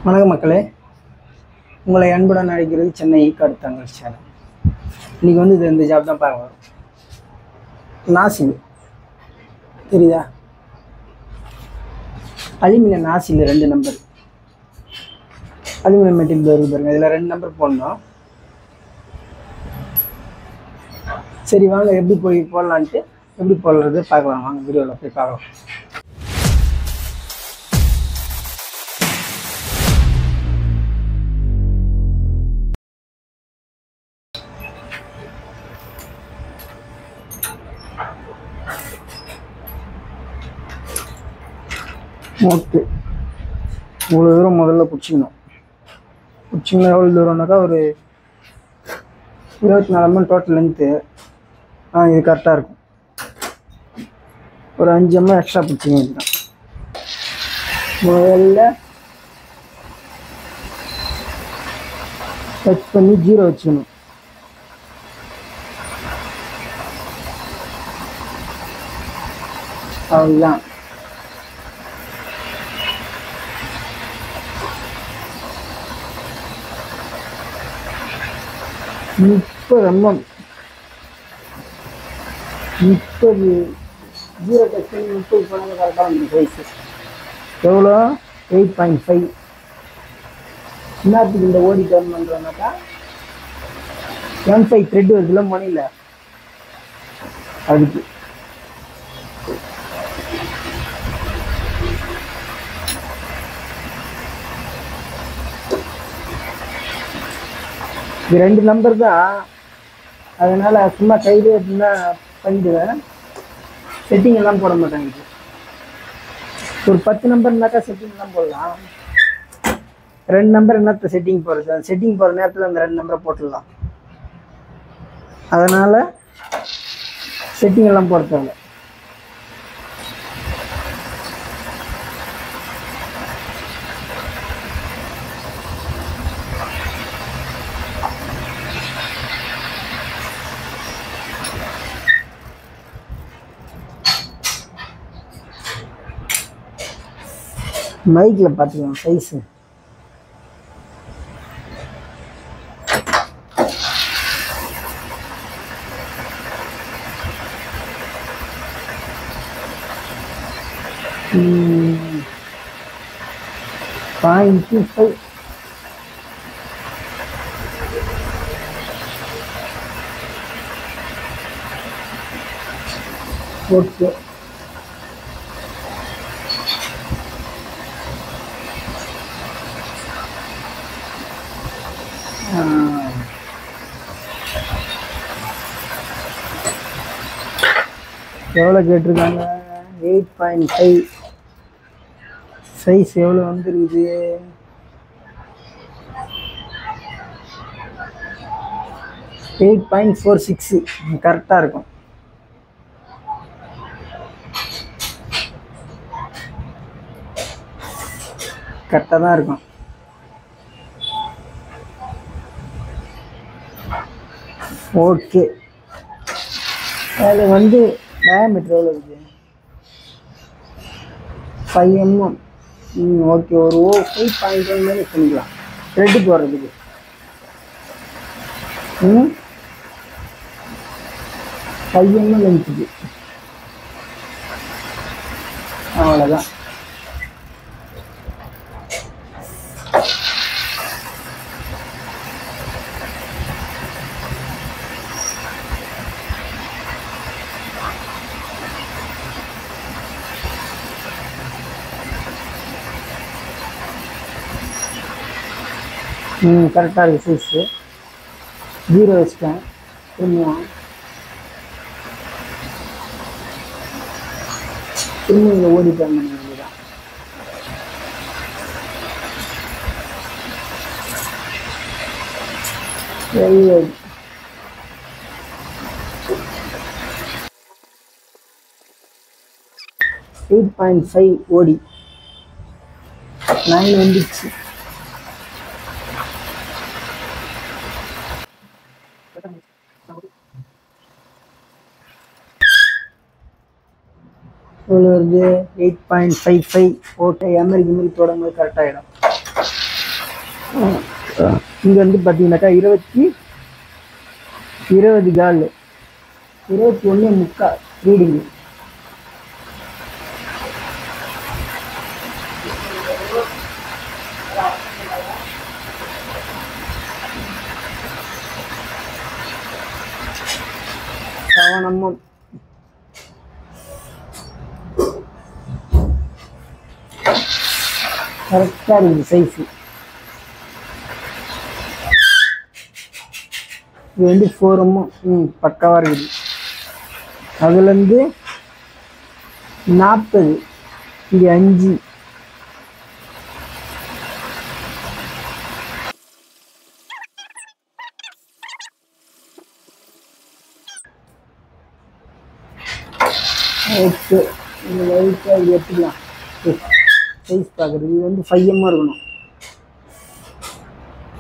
வணக்கம் மக்களே, உங்களை அன்புடன் அழைக்கிறது சென்னை ஈக்காடு சேனல். இன்றைக்கி வந்து இந்த ஜாப் தான் பார்க்க வரும். நாசில் தெரியுதா? அலுமினியம் நாசில் 2 நம்பர் அலுமினியம் மெட்டீரியல் வருது பாருங்க. இதில் 2 நம்பர் போடணும். சரி வாங்க, எப்படி போடலான்ட்டு எப்படி போடுறது பார்க்கலாம். வாங்க வீடியோவில் போய் பார்க்கலாம். ஓகே, இவ்வளோ தூரம் முதல்ல பிடிச்சிக்கணும். எவ்வளோ தூரம்னாக்கா ஒரு 24 mm டோட்டல் லென்த்து. இது கரெக்டாக இருக்கும். ஒரு 5 mm எக்ஸ்ட்ரா பிடிச்சிங்க. இதுதான் முதல்ல டச் பண்ணி 0 வச்சுக்கணும். அவ்வளோதான். ரொம்ப 30 0 டச் பண்ணி 30 போனாங்க. கரெக்டாக வந்து சைஸு எவ்வளோ 8.5. இன்னத்துக்கு இந்த ஓடி டர்ன் பண்ணுறோம்னாக்கா M5 த்ரெட் வருதுல மணியில், அதுக்கு இது 2 நம்பர் தான். அதனால் சும்மா கைது அப்படின்னா பண்ணிடுவேன். செட்டிங் எல்லாம் போட மாட்டாங்க. இது ஒரு 10 நம்பர்னாக்கா செட்டிங்லாம் போடலாம். 2 நம்பர் என்னத்த செட்டிங் போடுறது? அந்த செட்டிங் போகிற நேரத்தில் அந்த 2 நம்பரை போட்டுடலாம். அதனால் செட்டிங் எல்லாம் போட தேவை. மைக்கில் பார்த்துக்கலாம் சைஸு. .25 ஓகே. எவ்வளோ கேட்டிருக்காங்க? 8.5. சைஸ் எவ்வளோ வந்துருக்குது? 8.46. கரெக்டாக இருக்கும். கரெக்டாக தான் இருக்கும். ஓகே, அதில் வந்து டயாமீட்டர் எவ்வளோ இருக்குது? 5 mm. ஓகே, ஒரு 5.1 மாதிரி பண்ணிக்கலாம் த்ரெட்டு போடுறதுக்கு. 5 mm லென்த்துக்கு. அவ்வளோதான். கரெக்டாக இருக்குது சைஸு. 0 வச்சுட்டேன். திரும்ப இங்கே ஓடி டர்ன் பண்ண வேண்டியதான். .5 ஓடி 9 வந்துச்சு. எவ்வளோ வருது? 8.55. ஓகே, எமரிக்கு மாதிரி போடும்போது கரெக்டாகிடும். இங்கே வந்து பார்த்தீங்கன்னாக்கா 20 கால் 21.25 ரீடிங்கு. கவனமும் கரெக்டாக இருக்குது சைஸு. இது வந்து 4 பக்காவாக இருக்குது. அதுலேருந்து 40, இங்கே 5. ஓகே, இந்த லைட்டாக இது எடுத்துக்கலாம். சைஸ் பார்க்குறது இது வந்து 5 mm இருக்கணும்.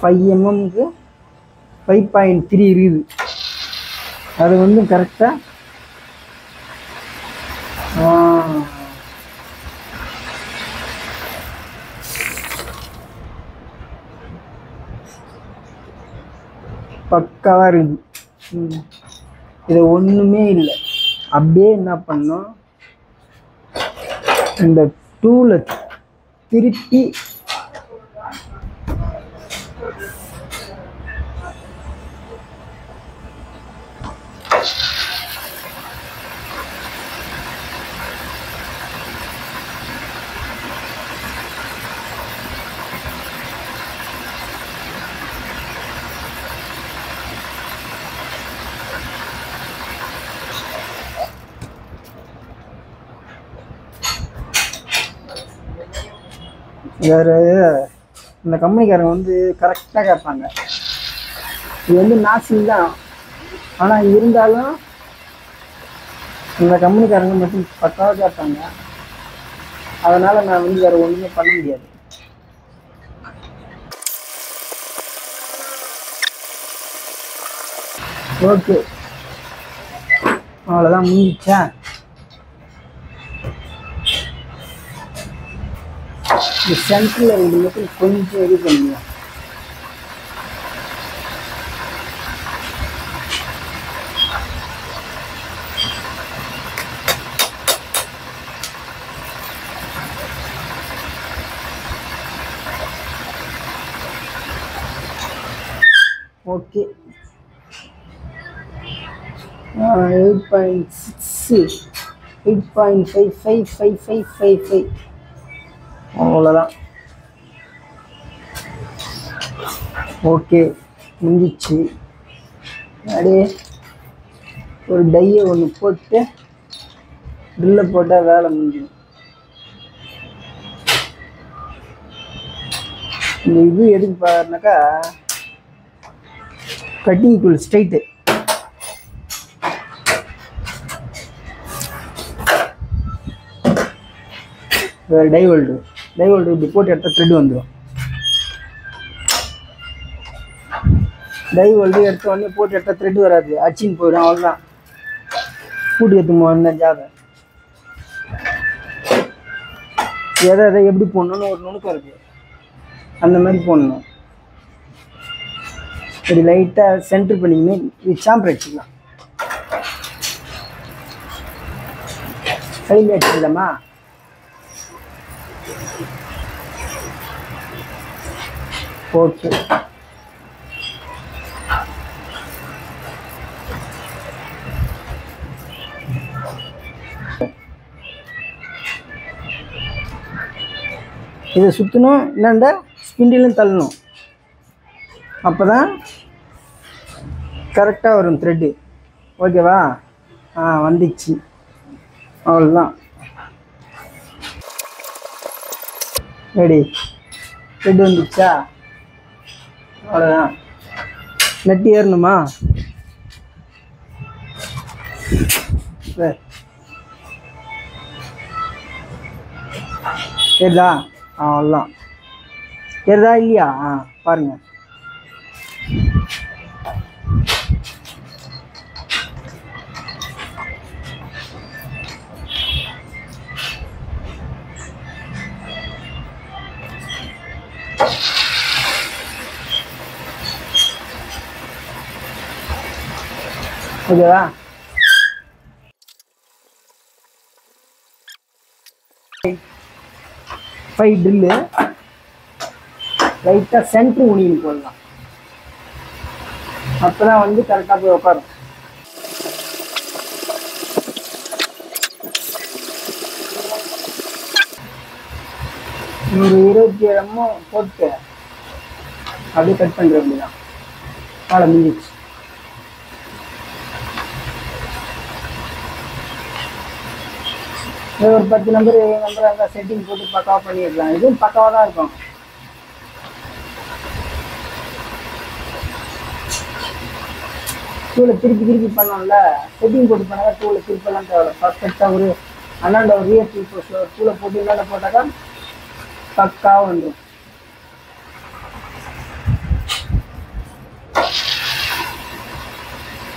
5 mmக்கு 5.3 இருக்குது. அது வந்து கரெக்டாக பக்காவாக இருக்குது. இது ஒன்றுமே இல்லை. அப்படியே என்ன பண்ணோம், இந்த டூலை திருப்பி வேறு இந்த கம்பெனிக்காரங்க வந்து கரெக்டாக கேட்பாங்க. இது வந்து நாசிங் தான், ஆனால் இருந்தாலும் இந்த கம்பெனிக்காரங்க மட்டும் பக்காவாக கேட்பாங்க. அதனால் நான் வந்து வேறு ஒன்றுமே பண்ண முடியாது. ஓகே, அவ்வளோதான், முடிஞ்சிச்சா? இந்த சென்டரில் ரெண்டு மட்டும் கொஞ்சம் இது பண்ணுவோம். ஓகே, 8.6 8.555555 அவ்வளோதான். ஓகே, முடிஞ்சிச்சு. அப்படியே ஒரு டையை ஒன்று போட்டு ட்ரில்லை போட்டால் வேலை முடிஞ்சிடும். இந்த இது எதுக்கு பாருனாக்கா, கட்டிங் டூல் ஸ்ட்ரைட்டு. டை வெல்டு இப்படி போட்டு எடுத்தால் த்ரெட் வந்துடும். டை வெல்டு எடுத்த உடனே போட்டு எடுத்தால் த்ரெட் வராது, அச்சின்னு போயிடும். அவ்வளோதான், பூட்டி எடுத்துமோ என்ன ஜாதை. எதை எப்படி போடணும்னு ஒரு நுணுக்கம் இருக்குது, அந்த மாதிரி போடணும். இப்படி லைட்டாக சென்டர் பண்ணிக்கணும். இது சாம்பர் அடிச்சுக்கலாம். கையில் அடிச்சுக்கலாமா? ஓகே, இதை சுற்றணும், இல்லாண்ட ஸ்பிண்டிலும் தள்ளணும். அப்போ தான் கரெக்டாக வரும் த்ரெட்டு. ஓகேவா? வந்துச்சு, அவ்வளோதான். ரெடி, த்ரெட் வந்துச்சா? அவ்வளோதான். நெட்டு ஏறணுமா? ஏறுதா? அவ்வளோதான். ஏறுதா இல்லையா? பாருங்கள். ஓகேவா? ஃபைவ் ட்ரில்லு லைட்டாக சென்ட்ரு உனியில் போடலாம். அப்போ தான் வந்து கரெக்டாக போய் உட்காரும். ஒரு 27 mm போட்டு அப்படியே கட் பண்ணுற வேண்டியதான். காலை முடிஞ்சிச்சு. ஒரு 10 நம்பர் 20 நம்பர் அந்த செட்டிங் போட்டு பக்காவாக பண்ணிடலாம். இதுவும் பக்காவாக தான் இருக்கும். டூலை திருப்பி பண்ணோம்ல, செட்டிங் போட்டு பண்ணாக்கா டூலை திருப்பெல்லாம் தேவை. பர்ஃபெக்டாக ஒரு அண்ணாண்ட ஒரு ரியல் டூலை போட்டு இல்லாத போட்டாக்கா பக்காவாக வந்துடும்.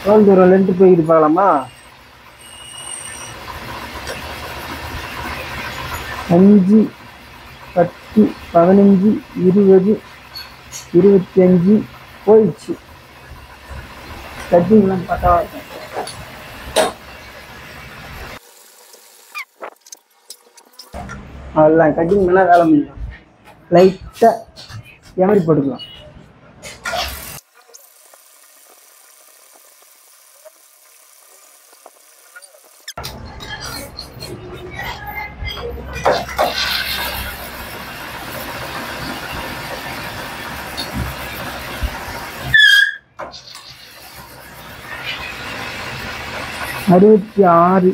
எவ்வளோ தூரம் லென்த்து போய்கிட்டு பார்க்கலாமா? 5, 10, 15, 20, 25 போயிடுச்சு. கட்டிங்லாம் பக்காவாக இருக்கும். அவ்வளோதான், கட்டிங் பண்ணால் வேலை முடியும். லைட்டாக எமரி போட்டுக்கலாம். அறுபத்தி 6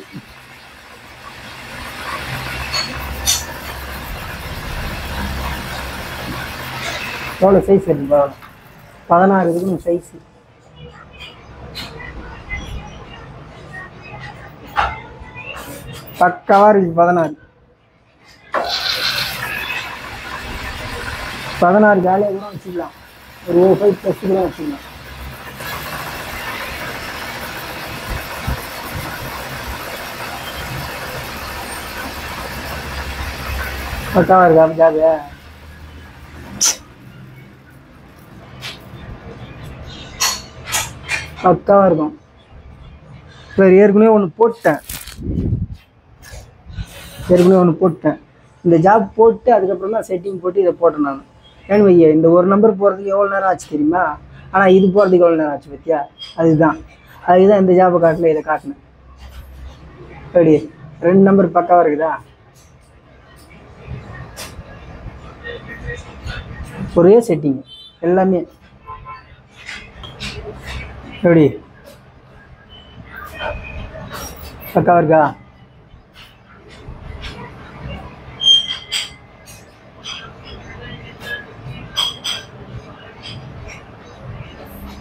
எவ்வளோ சைஸ் இருக்குப்பா? 16 இருக்குன்னு சைஸு. பக்காவாக இருக்குது. 16 ஜாலியாக கூட வச்சுக்கலாம். ஒரு 5+ கூட வச்சுக்கலாம். பக்காவாக இருக்கா ஜாலியா? பக்காவாக இருக்கும். சரி, ஏற்கனவே ஒன்று போட்டேன். இந்த ஜாப் போட்டு அதுக்கப்புறம் தான் செட்டிங் போட்டு இதை போட்டேன் நான். ஏன்னு வைய, இந்த ஒரு நம்பர் போகிறதுக்கு எவ்வளோ நேரம் ஆச்சு தெரியுமா? ஆனால் இது போகிறதுக்கு எவ்வளோ நேரம் ஆச்சு பற்றியா? அதுதான் இந்த ஜாப்பை காட்டல, இதை காட்டினேன். சரி, 2 நம்பர் பக்காவாக இருக்குதா? ஒரே செட்டிங் எல்லாமே. எப்படி பக்காவாக இருக்கா?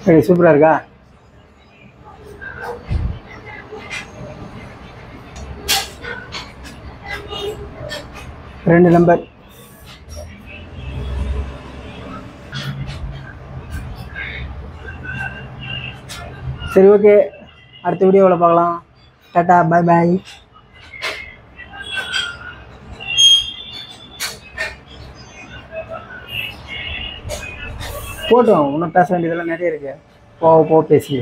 சரி, சூப்பராக இருக்கா? ரெண்டு நம்பர். சரி, ஓகே, அடுத்த வீடியோவில் பார்க்கலாம். டாட்டா, பாய் பாய். போட்டோம், இன்னும் பேச வேண்டியதெல்லாம் நிறைய இருக்கு. போக பேசி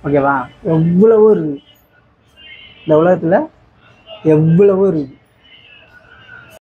ஓகேவா? எவ்வளவோ இருக்குது இந்த உலகத்தில், எவ்வளவோ இருக்குது.